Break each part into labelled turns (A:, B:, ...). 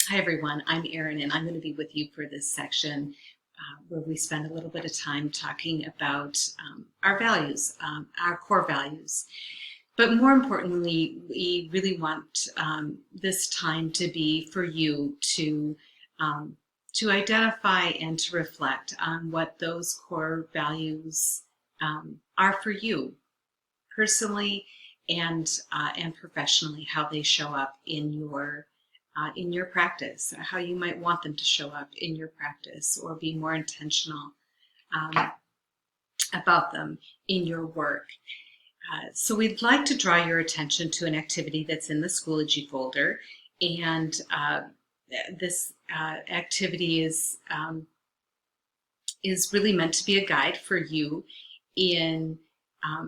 A: Hi everyone, I'm Erin and I'm going to be with you for this section where we spend a little bit of time talking about our values, our core values. But more importantly, we really want this time to be for you to identify and to reflect on what those core values are for you personally and professionally, how they show up in your practice, how you might want them to show up in your practice, or be more intentional um, about them in your work. So we'd like to draw your attention to an activity that's in the Schoology folder, and this activity is really meant to be a guide for you in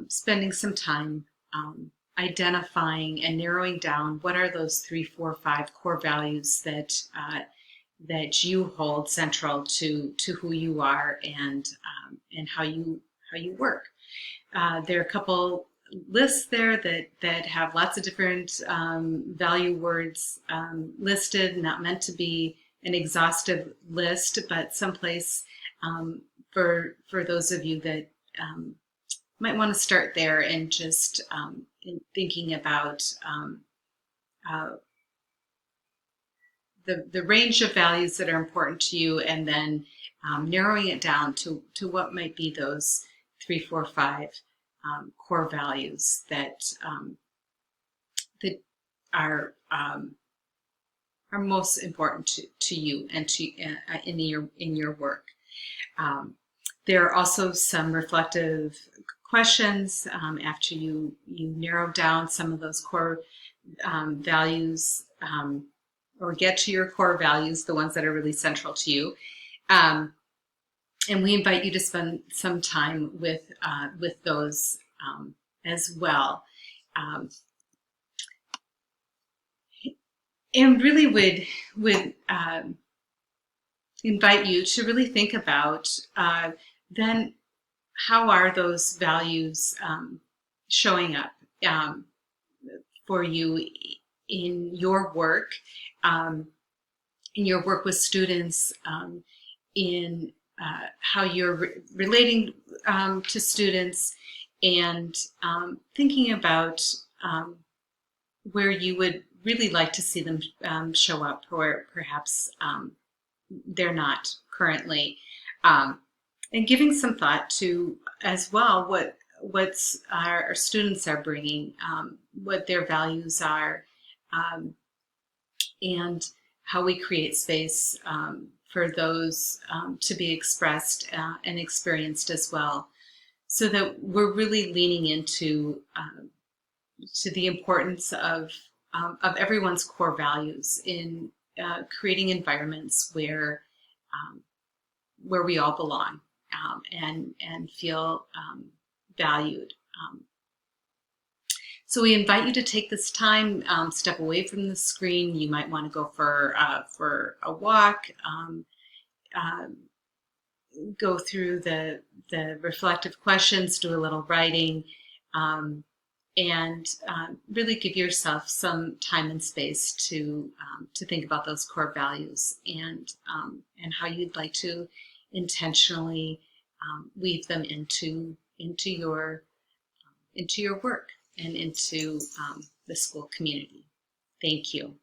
A: spending some time identifying and narrowing down what are those 3, 4, 5 core values that you hold central to who you are and how you work. There are a couple lists there that have lots of different value words listed, not meant to be an exhaustive list, but someplace for those of you that might want to start there and just in thinking about the range of values that are important to you, and then narrowing it down to what might be those 3, 4, 5 core values that that are most important to you and to in your work. There are also some reflective questions after you narrow down some of those core values, or get to your core values, the ones that are really central to you. And we invite you to spend some time with those as well. And really would invite you to really think about then how are those values showing up for you in your work, with students, in how you're relating to students, and thinking about where you would really like to see them show up, or perhaps they're not currently, and giving some thought to as well what our students are bringing, what their values are, and how we create space for those to be expressed and experienced as well, so that we're really leaning into to the importance of everyone's core values in creating environments where we all belong and feel valued. So we invite you to take this time, step away from the screen. You might want to go for a walk, go through the reflective questions, do a little writing, and really give yourself some time and space to think about those core values and how you'd like to intentionally weave them into your work and into the school community. Thank you.